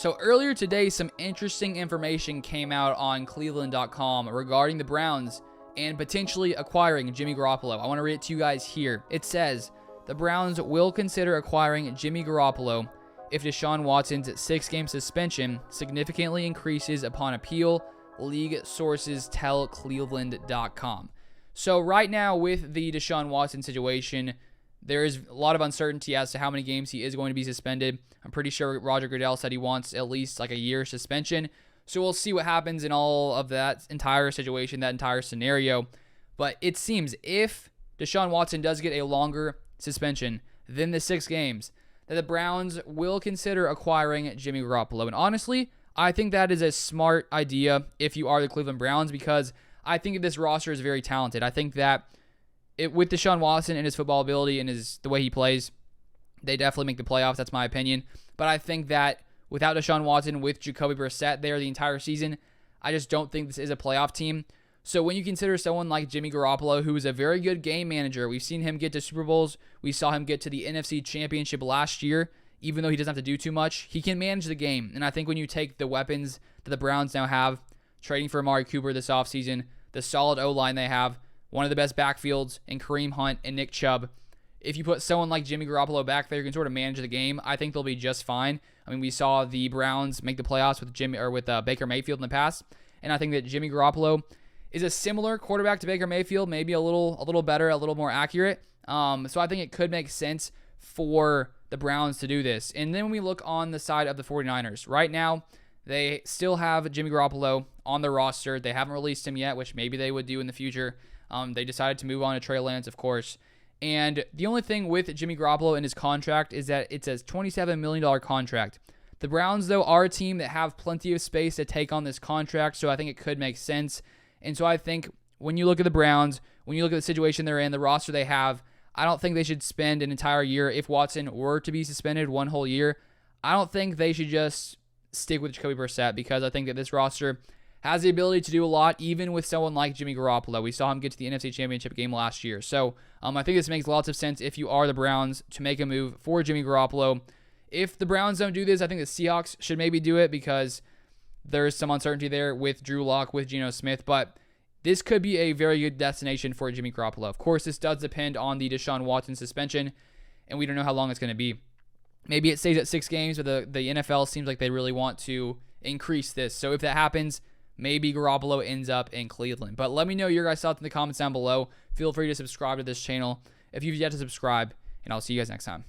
So earlier today, some interesting information came out on Cleveland.com regarding the Browns and potentially acquiring Jimmy Garappolo. I want to read it to you guys here. It says, the Browns will consider acquiring Jimmy Garappolo if Deshaun Watson's 6-game suspension significantly increases upon appeal, league sources tell Cleveland.com. So right now with the Deshaun Watson situation, there is a lot of uncertainty as to how many games he is going to be suspended. I'm pretty sure Roger Goodell said he wants at least like a year suspension. So we'll see what happens in all of that entire situation, that entire scenario. But it seems if Deshaun Watson does get a longer suspension than the 6 games, that the Browns will consider acquiring Jimmy Garappolo. And honestly, I think that is a smart idea if you are the Cleveland Browns, because I think this roster is very talented. I think that with Deshaun Watson and his football ability and the way he plays, they definitely make the playoffs. That's my opinion. But I think that without Deshaun Watson, with Jacoby Brissett there the entire season, I just don't think this is a playoff team. So when you consider someone like Jimmy Garappolo, who is a very good game manager, we've seen him get to Super Bowls. We saw him get to the NFC Championship last year. Even though he doesn't have to do too much, he can manage the game. And I think when you take the weapons that the Browns now have, trading for Amari Cooper this offseason, the solid O-line they have, one of the best backfields in Kareem Hunt and Nick Chubb. If you put someone like Jimmy Garappolo back there, you can sort of manage the game. I think they'll be just fine. I mean, we saw the Browns make the playoffs with Baker Mayfield in the past, and I think that Jimmy Garappolo is a similar quarterback to Baker Mayfield, maybe a little better, a little more accurate. So I think it could make sense for the Browns to do this. And then when we look on the side of the 49ers, right now they still have Jimmy Garappolo on the roster. They haven't released him yet, which maybe they would do in the future. They decided to move on to Trey Lance, of course. And the only thing with Jimmy Garoppolo in his contract is that it's a $27 million contract. The Browns, though, are a team that have plenty of space to take on this contract, so I think it could make sense. And so I think when you look at the Browns, when you look at the situation they're in, the roster they have, I don't think they should spend an entire year. If Watson were to be suspended one whole year, I don't think they should just stick with Jacoby Brissett, because I think that this roster has the ability to do a lot, even with someone like Jimmy Garoppolo. We saw him get to the NFC Championship game last year. So I think this makes lots of sense if you are the Browns to make a move for Jimmy Garoppolo. If the Browns don't do this, I think the Seahawks should maybe do it, because there's some uncertainty there with Drew Lock, with Geno Smith. But this could be a very good destination for Jimmy Garoppolo. Of course, this does depend on the Deshaun Watson suspension, and we don't know how long it's going to be. Maybe it stays at 6 games, but the NFL seems like they really want to increase this. So if that happens, maybe Garappolo ends up in Cleveland. But let me know your guys' thoughts in the comments down below. Feel free to subscribe to this channel if you've yet to subscribe, and I'll see you guys next time.